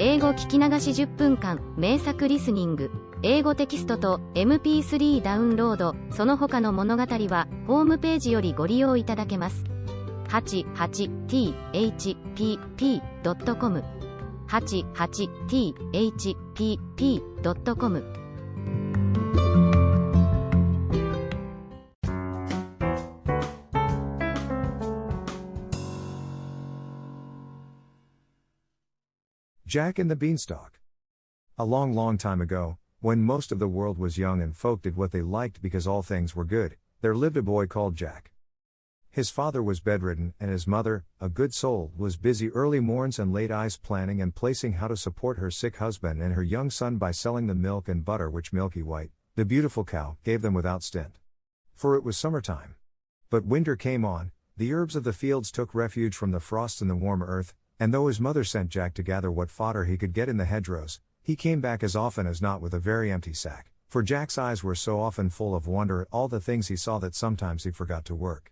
英語聞き流し10分間、名作リスニング、英語テキストと MP3 ダウンロード、その他の物語は、ホームページよりご利用いただけます。88thpp.com 88thpp.com Jack and the Beanstalk. A long, long time ago, when most of the world was young and folk did what they liked because all things were good, there lived a boy called Jack. His father was bedridden, and his mother, a good soul, was busy early morns and late eyes planning and placing how to support her sick husband and her young son by selling the milk and butter which Milky White, the beautiful cow, gave them without stint. For it was summertime. But winter came on, the herbs of the fields took refuge from the frost in the warm earth, and though his mother sent Jack to gather what fodder he could get in the hedgerows, he came back as often as not with a very empty sack, for Jack's eyes were so often full of wonder at all the things he saw that sometimes he forgot to work.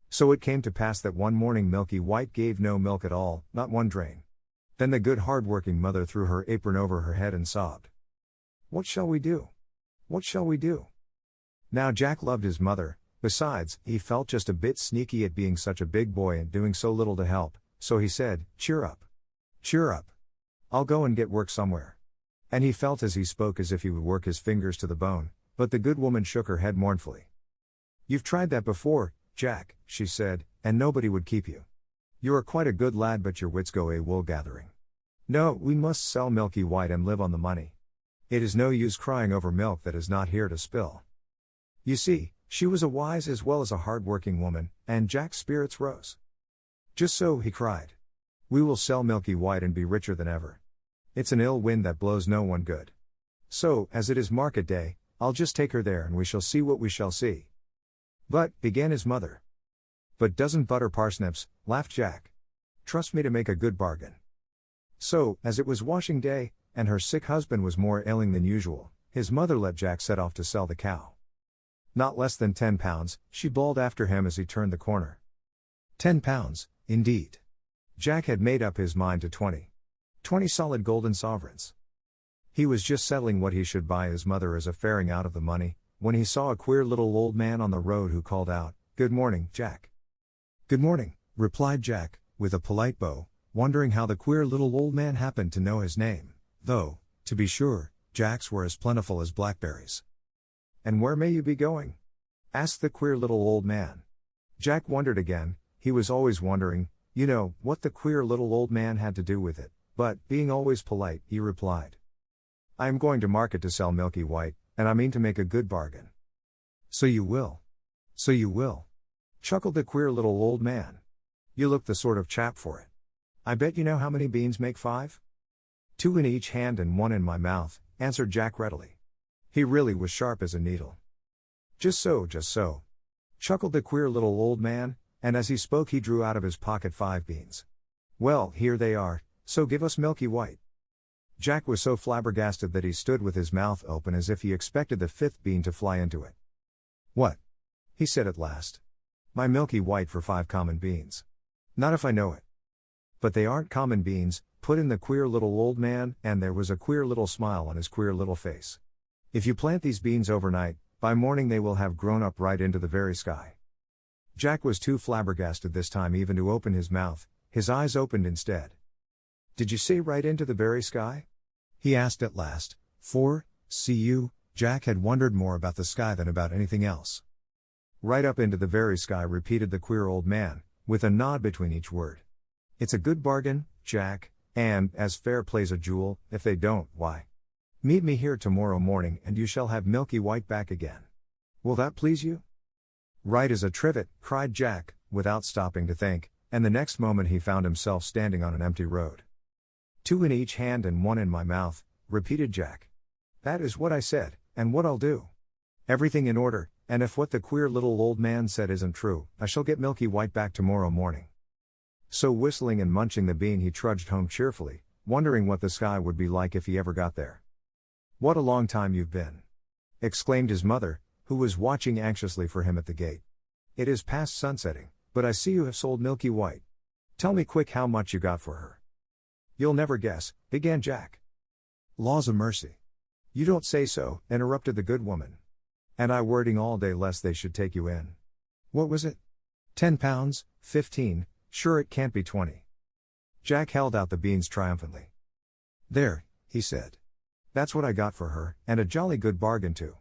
So it came to pass that one morning Milky White gave no milk at all, not one drain. Then the good hard-working mother threw her apron over her head and sobbed. "What shall we do? What shall we do?" Now Jack loved his mother, besides, he felt just a bit sneaky at being such a big boy and doing so little to help, so he said, "Cheer up. Cheer up. I'll go and get work somewhere." And he felt as he spoke as if he would work his fingers to the bone, but the good woman shook her head mournfully. "You've tried that before, Jack," she said, "and nobody would keep you. You are quite a good lad, but your wits go wool gathering. No, we must sell Milky White and live on the money. It is no use crying over milk that is not here to spill." You see, she was a wise as well as a hard-working woman, and Jack's spirits rose. "Just so," he cried. "We will sell Milky White and be richer than ever. It's an ill wind that blows no one good. So, as it is market day, I'll just take her there and we shall see what we shall see." "But," began his mother. "But doesn't butter parsnips," laughed Jack. "Trust me to make a good bargain." So, as it was washing day, and her sick husband was more ailing than usual, his mother let Jack set off to sell the cow. "Not less than 10 pounds, she bawled after him as he turned the corner. 10 pounds, indeed. Jack had made up his mind to 20. 20 solid golden sovereigns. He was just settling what he should buy his mother as a faring out of the money, when he saw a queer little old man on the road who called out, "Good morning, Jack." "Good morning," replied Jack, with a polite bow, wondering how the queer little old man happened to know his name, though, to be sure, Jack's were as plentiful as blackberries. "And where may you be going?" asked the queer little old man. Jack wondered again. He was always wondering, what the queer little old man had to do with it, but, being always polite, he replied, "I am going to market to sell Milky White, and I mean to make a good bargain." "So you will. So you will," chuckled the queer little old man. "You look the sort of chap for it. I bet you know how many beans make 5? 2 in each hand and 1 in my mouth," answered Jack readily. He really was sharp as a needle. Just so," chuckled the queer little old man, and as he spoke he drew out of his pocket 5 beans. "Well, here they are, so give us Milky White." Jack was so flabbergasted that he stood with his mouth open as if he expected the 5th bean to fly into it. "What?" he said at last. "My Milky White for 5 common beans. Not if I know it." "But they aren't common beans," put in the queer little old man, and there was a queer little smile on his queer little face. "If you plant these beans overnight, by morning they will have grown up right into the very sky." Jack was too flabbergasted this time even to open his mouth. His eyes opened instead. "Did you say right into the very sky?" he asked at last, for, Jack had wondered more about the sky than about anything else. "Right up into the very sky," repeated the queer old man, with a nod between each word. "It's a good bargain, Jack, and, as fair plays a jewel, if they don't, why, meet me here tomorrow morning and you shall have Milky White back again. Will that please you?" "Right as a trivet," cried Jack, without stopping to think, and the next moment he found himself standing on an empty road. 2 in each hand and 1 in my mouth," repeated Jack. "That is what I said, and what I'll do. Everything in order, and if what the queer little old man said isn't true, I shall get Milky White back tomorrow morning." So whistling and munching the bean he trudged home cheerfully, wondering what the sky would be like if he ever got there. "What a long time you've been!" exclaimed his mother, who was watching anxiously for him at the gate. "It is past sunsetting, but I see you have sold Milky White. Tell me quick how much you got for her." You'll never guess, began Jack. Laws a mercy. You don't say so, interrupted the good woman. And I wording all day lest they should take you in. What was it? 10 pounds, 15, sure it can't be 20. Jack held out the beans triumphantly. There, he said. That's what I got for her, and a jolly good bargain too.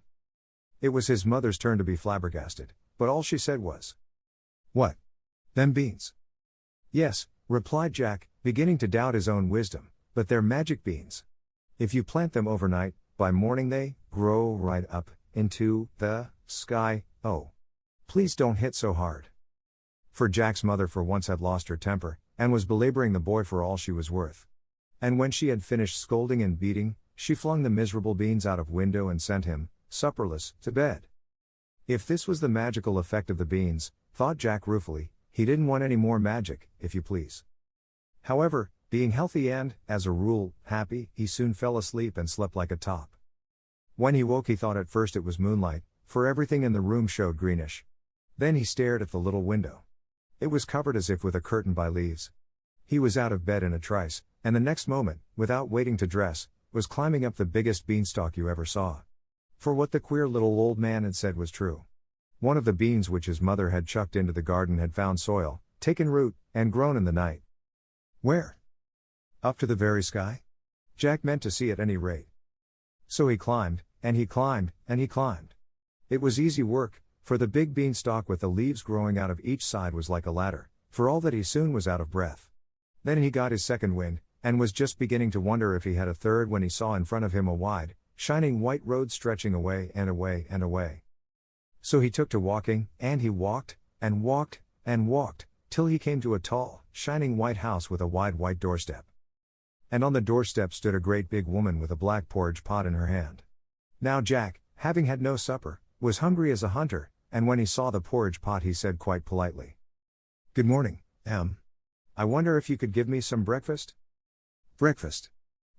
It was his mother's turn to be flabbergasted, but all she said was, What? Them beans? Yes, replied Jack, beginning to doubt his own wisdom, but they're magic beans. If you plant them overnight, by morning they grow right up into the sky. Oh. Please don't hit so hard. For Jack's mother for once had lost her temper, and was belaboring the boy for all she was worth. And when she had finished scolding and beating, she flung the miserable beans out of window and sent him, supperless, to bed. If this was the magical effect of the beans, thought Jack ruefully, he didn't want any more magic, if you please. However, being healthy and, as a rule, happy, he soon fell asleep and slept like a top. When he woke he thought at first it was moonlight, for everything in the room showed greenish. Then he stared at the little window. It was covered as if with a curtain by leaves. He was out of bed in a trice, and the next moment, without waiting to dress, was climbing up the biggest beanstalk you ever saw. For what the queer little old man had said was true. One of the beans which his mother had chucked into the garden had found soil, taken root, and grown in the night. Where? Up to the very sky? Jack meant to see at any rate. So he climbed, and he climbed, and he climbed. It was easy work, for the big beanstalk with the leaves growing out of each side was like a ladder, for all that he soon was out of breath. Then he got his second wind, and was just beginning to wonder if he had a third when he saw in front of him a wide, shining white road stretching away and away and away. So he took to walking, and he walked, and walked, and walked, till he came to a tall, shining white house with a wide white doorstep. And on the doorstep stood a great big woman with a black porridge pot in her hand. Now Jack, having had no supper, was hungry as a hunter, and when he saw the porridge pot he said quite politely, Good morning, I wonder if you could give me some breakfast? Breakfast?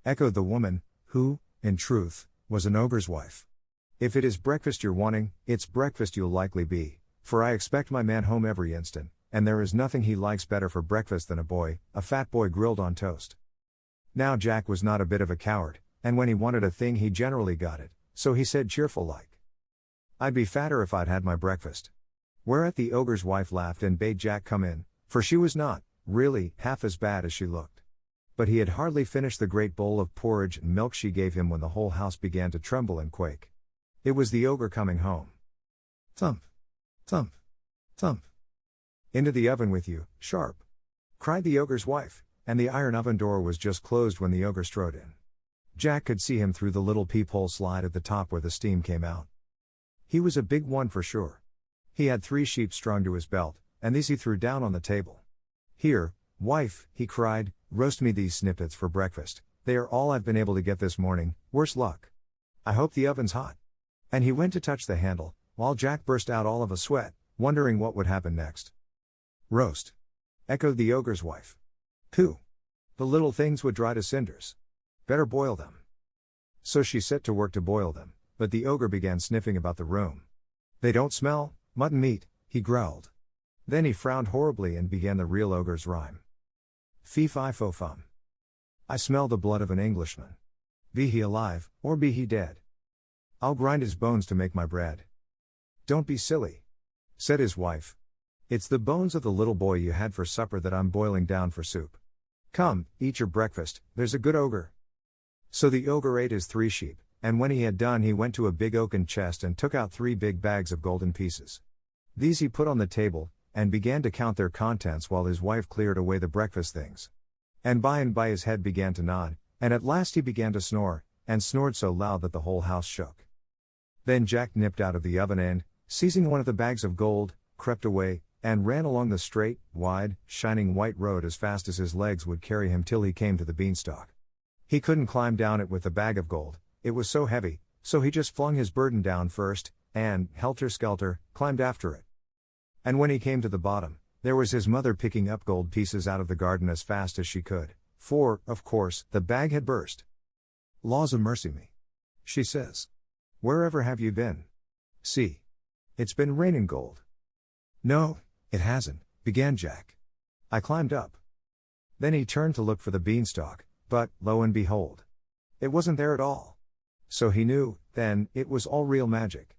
Echoed the woman, who, in truth, was an ogre's wife. If it is breakfast you're wanting, it's breakfast you'll likely be, for I expect my man home every instant, and there is nothing he likes better for breakfast than a fat boy grilled on toast. Now Jack was not a bit of a coward, and when he wanted a thing he generally got it, so he said cheerful like, I'd be fatter if I'd had my breakfast. Whereat the ogre's wife laughed and bade Jack come in, for she was not, really, half as bad as she looked. But he had hardly finished the great bowl of porridge and milk she gave him when the whole house began to tremble and quake. It was the ogre coming home. Thump! Thump! Thump! Into the oven with you, sharp! Cried the ogre's wife, and the iron oven door was just closed when the ogre strode in. Jack could see him through the little peephole slide at the top where the steam came out. He was a big one for sure. He had 3 sheep strung to his belt, and these he threw down on the table. Here, wife, he cried, roast me these snippets for breakfast, they are all I've been able to get this morning, worse luck. I hope the oven's hot. And he went to touch the handle, while Jack burst out all of a sweat, wondering what would happen next. Roast! Echoed the ogre's wife. Pooh! The little things would dry to cinders. Better boil them. So she set to work to boil them, but the ogre began sniffing about the room. They don't smell, mutton meat, he growled. Then he frowned horribly and began the real ogre's rhyme. Fee-fi-fo-fum. I smell the blood of an Englishman. Be he alive, or be he dead. I'll grind his bones to make my bread. Don't be silly, said his wife. It's the bones of the little boy you had for supper that I'm boiling down for soup. Come, eat your breakfast, there's a good ogre. So the ogre ate his 3 sheep, and when he had done he went to a big oaken chest and took out 3 big bags of golden pieces. These he put on the table, and began to count their contents while his wife cleared away the breakfast things. And by his head began to nod, and at last he began to snore, and snored so loud that the whole house shook. Then Jack nipped out of the oven and, seizing one of the bags of gold, crept away, and ran along the straight, wide, shining white road as fast as his legs would carry him till he came to the beanstalk. He couldn't climb down it with the bag of gold, it was so heavy, so he just flung his burden down first, and, helter-skelter, climbed after it. And when he came to the bottom, there was his mother picking up gold pieces out of the garden as fast as she could, for, of course, the bag had burst. Laws a mercy me, she says. Wherever have you been? See. It's been raining gold. No, it hasn't, began Jack. I climbed up. Then he turned to look for the beanstalk, but, lo and behold, it wasn't there at all. So he knew, then, it was all real magic.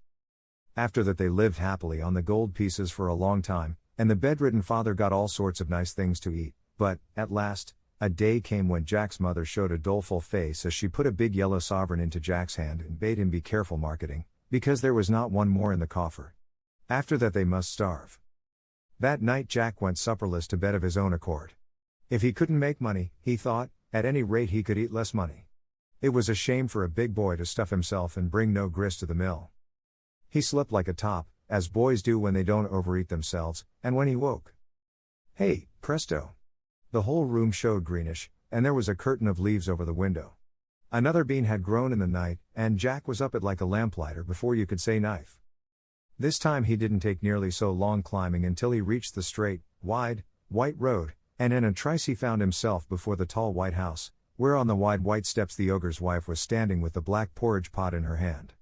After that they lived happily on the gold pieces for a long time, and the bedridden father got all sorts of nice things to eat, but, at last, a day came when Jack's mother showed a doleful face as she put a big yellow sovereign into Jack's hand and bade him be careful marketing, because there was not one more in the coffer. After that they must starve. That night Jack went supperless to bed of his own accord. If he couldn't make money, he thought, at any rate he could eat less money. It was a shame for a big boy to stuff himself and bring no grist to the mill. He slept like a top, as boys do when they don't overeat themselves, and when he woke, hey, presto! The whole room showed greenish, and there was a curtain of leaves over the window. Another bean had grown in the night, and Jack was up it like a lamplighter before you could say knife. This time he didn't take nearly so long climbing until he reached the straight, wide, white road, and in a trice he found himself before the tall white house, where on the wide white steps the ogre's wife was standing with the black porridge pot in her hand.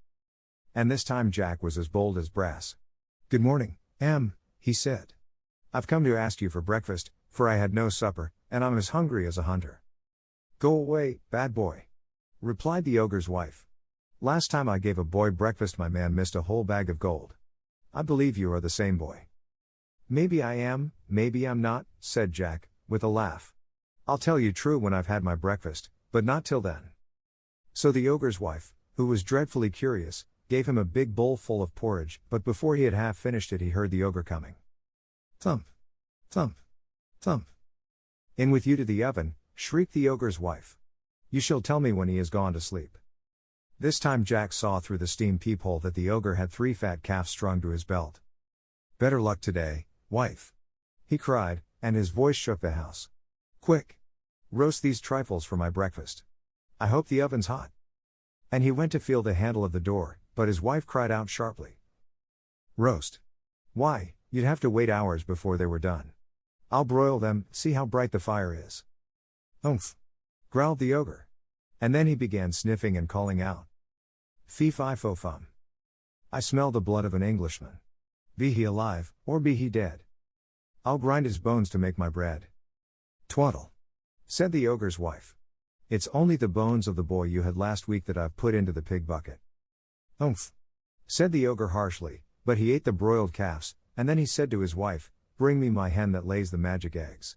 And this time Jack was as bold as brass. "Good morning, he said. "I've come to ask you for breakfast, for I had no supper, and I'm as hungry as a hunter." "Go away, bad boy," replied the ogre's wife. "Last time I gave a boy breakfast my man missed a whole bag of gold. I believe you are the same boy." "Maybe I am, maybe I'm not," said Jack, with a laugh. "I'll tell you true when I've had my breakfast, but not till then." So the ogre's wife, who was dreadfully curious, gave him a big bowl full of porridge, but before he had half finished it he heard the ogre coming. Thump! Thump! Thump! "In with you to the oven," shrieked the ogre's wife. "You shall tell me when he has gone to sleep." This time Jack saw through the steam peephole that the ogre had 3 fat calves strung to his belt. "Better luck today, wife," he cried, and his voice shook the house. "Quick! Roast these trifles for my breakfast. I hope the oven's hot." And he went to feel the handle of the door, but his wife cried out sharply. "Roast? Why, you'd have to wait hours before they were done. I'll broil them, see how bright the fire is." "Umph!" growled the ogre. And then he began sniffing and calling out. "Fee-fi-fo-fum. I smell the blood of an Englishman. Be he alive, or be he dead. I'll grind his bones to make my bread." "Twaddle," said the ogre's wife. "It's only the bones of the boy you had last week that I've put into the pig bucket." "Umph," said the ogre harshly, but he ate the broiled calves, and then he said to his wife, "Bring me my hen that lays the magic eggs.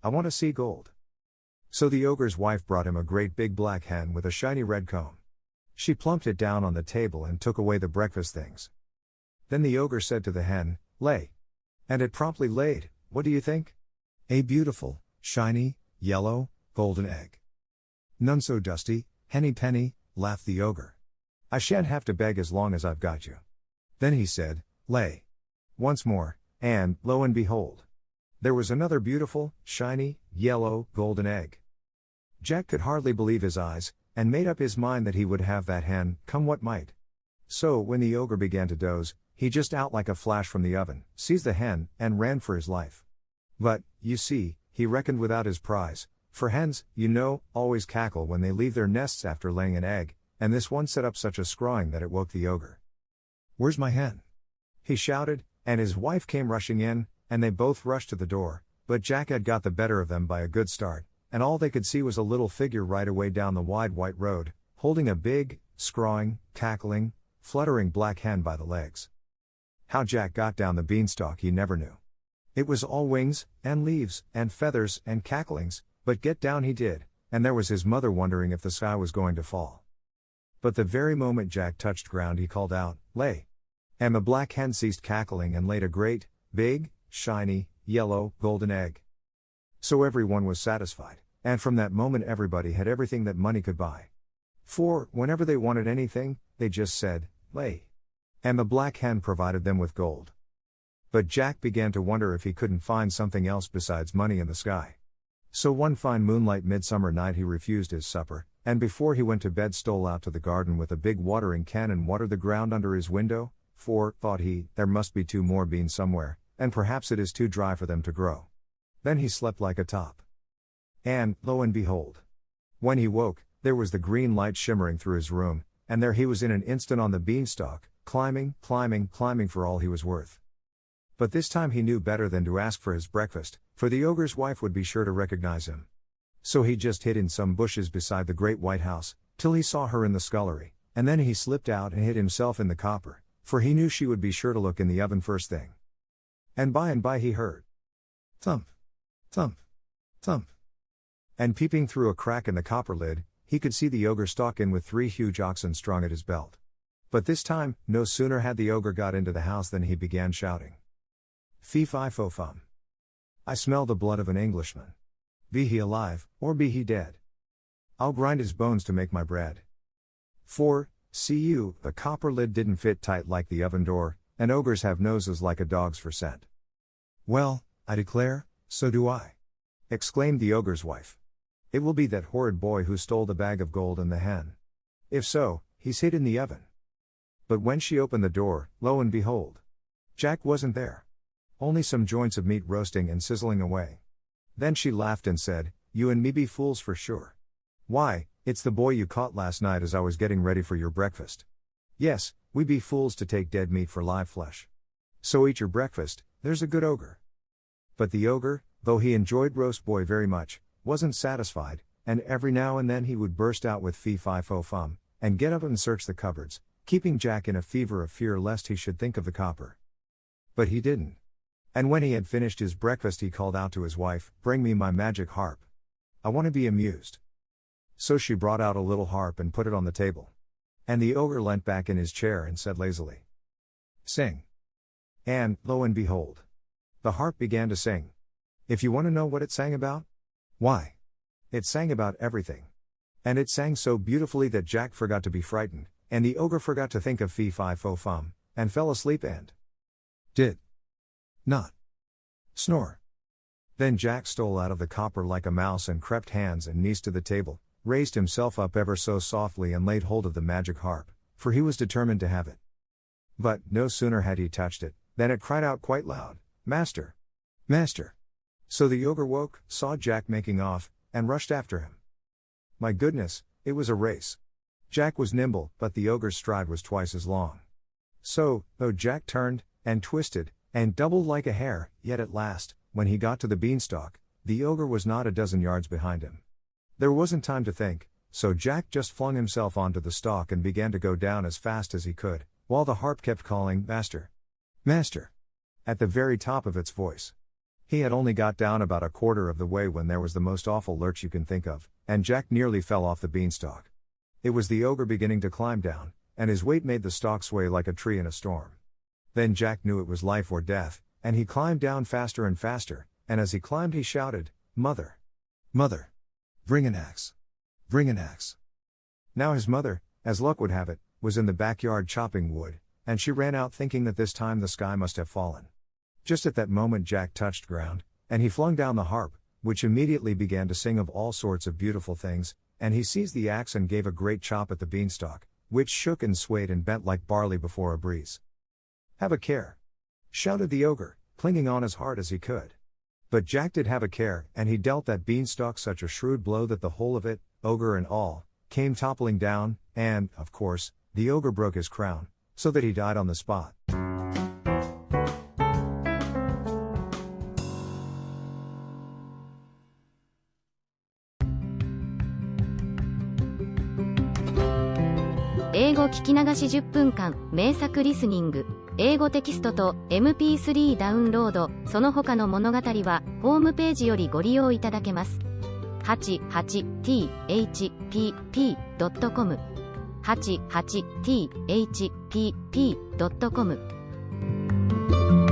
I want to see gold." So the ogre's wife brought him a great big black hen with a shiny red comb. She plumped it down on the table and took away the breakfast things. Then the ogre said to the hen, "Lay." And it promptly laid, what do you think? A beautiful, shiny, yellow, golden egg. "None so dusty, henny penny," laughed the ogre. "I shan't have to beg as long as I've got you." Then he said, "Lay." Once more, and, lo and behold, there was another beautiful, shiny, yellow, golden egg. Jack could hardly believe his eyes, and made up his mind that he would have that hen, come what might. So, when the ogre began to doze, he just out like a flash from the oven, seized the hen, and ran for his life. But, you see, he reckoned without his prize, for hens, you know, always cackle when they leave their nests after laying an egg, and this one set up such a scrawling that it woke the ogre. "Where's my hen?" he shouted, and his wife came rushing in, and they both rushed to the door, but Jack had got the better of them by a good start, and all they could see was a little figure right away down the wide white road, holding a big, scrawling, cackling, fluttering black hen by the legs. How Jack got down the beanstalk he never knew. It was all wings, and leaves, and feathers, and cacklings, but get down he did, and there was his mother wondering if the sky was going to fall. But the very moment Jack touched ground he called out, "Lay!" And the black hen ceased cackling and laid a great, big, shiny, yellow, golden egg. So everyone was satisfied, and from that moment everybody had everything that money could buy. For, whenever they wanted anything, they just said, "Lay." And the black hen provided them with gold. But Jack began to wonder if he couldn't find something else besides money in the sky. So one fine moonlight midsummer night he refused his supper, and before he went to bed stole out to the garden with a big watering can and watered the ground under his window, for, thought he, there must be 2 more beans somewhere, and perhaps it is too dry for them to grow. Then he slept like a top. And, lo and behold, when he woke, there was the green light shimmering through his room, and there he was in an instant on the beanstalk, climbing, climbing, climbing for all he was worth. But this time he knew better than to ask for his breakfast, for the ogre's wife would be sure to recognize him. So he just hid in some bushes beside the great white house, till he saw her in the scullery, and then he slipped out and hid himself in the copper, for he knew she would be sure to look in the oven first thing. And by he heard thump, thump, thump. And peeping through a crack in the copper lid, he could see the ogre stalk in with 3 huge oxen strung at his belt. But this time, no sooner had the ogre got into the house than he began shouting. Fee fi fo fum. I smell the blood of an Englishman. Be he alive, or be he dead. I'll grind his bones to make my bread. For, see you, the copper lid didn't fit tight like the oven door, and ogres have noses like a dog's for scent. Well, I declare, so do I, exclaimed the ogre's wife. It will be that horrid boy who stole the bag of gold and the hen. If so, he's hid in the oven. But when she opened the door, lo and behold, Jack wasn't there. Only some joints of meat roasting and sizzling away. Then she laughed and said, You and me be fools for sure. Why, it's the boy you caught last night as I was getting ready for your breakfast. Yes, we be fools to take dead meat for live flesh. So eat your breakfast, there's a good ogre. But the ogre, though he enjoyed roast boy very much, wasn't satisfied, and every now and then he would burst out with fee fi fo fum, and get up and search the cupboards, keeping Jack in a fever of fear lest he should think of the copper. But he didn't. And when he had finished his breakfast he called out to his wife, Bring me my magic harp. I want to be amused. So she brought out a little harp and put it on the table. And the ogre leant back in his chair and said lazily, Sing. And, lo and behold, the harp began to sing. If you want to know what it sang about? Why, it sang about everything. And it sang so beautifully that Jack forgot to be frightened, and the ogre forgot to think of fee fi fo fum, and fell asleep and did not snore. Then Jack stole out of the copper like a mouse and crept hands and knees to the table, raised himself up ever so softly and laid hold of the magic harp, for he was determined to have it. But, no sooner had he touched it, than it cried out quite loud, Master! Master! So the ogre woke, saw Jack making off, and rushed after him. My goodness, it was a race. Jack was nimble, but the ogre's stride was twice as long. So, though Jack turned, and twisted, and doubled like a hare, yet at last, when he got to the beanstalk, the ogre was not a dozen yards behind him. There wasn't time to think, so Jack just flung himself onto the stalk and began to go down as fast as he could, while the harp kept calling, Master! Master! At the very top of its voice. He had only got down about a quarter of the way when there was the most awful lurch you can think of, and Jack nearly fell off the beanstalk. It was the ogre beginning to climb down, and his weight made the stalk sway like a tree in a storm. Then Jack knew it was life or death, and he climbed down faster and faster, and as he climbed he shouted, Mother! Mother! Bring an axe! Bring an axe! Now his mother, as luck would have it, was in the backyard chopping wood, and she ran out thinking that this time the sky must have fallen. Just at that moment Jack touched ground, and he flung down the harp, which immediately began to sing of all sorts of beautiful things, and he seized the axe and gave a great chop at the beanstalk, which shook and swayed and bent like barley before a breeze. Have a care! Shouted the ogre, clinging on as hard as he could. But Jack did have a care, and he dealt that beanstalk such a shrewd blow that the whole of it, ogre and all, came toppling down, and, of course, the ogre broke his crown, so that he died on the spot.英語聞き流し10分間、名作リスニング。英語テキストと MP3 ダウンロード、その他の物語は、ホームページよりご利用いただけます。88thpp.com 88thpp.com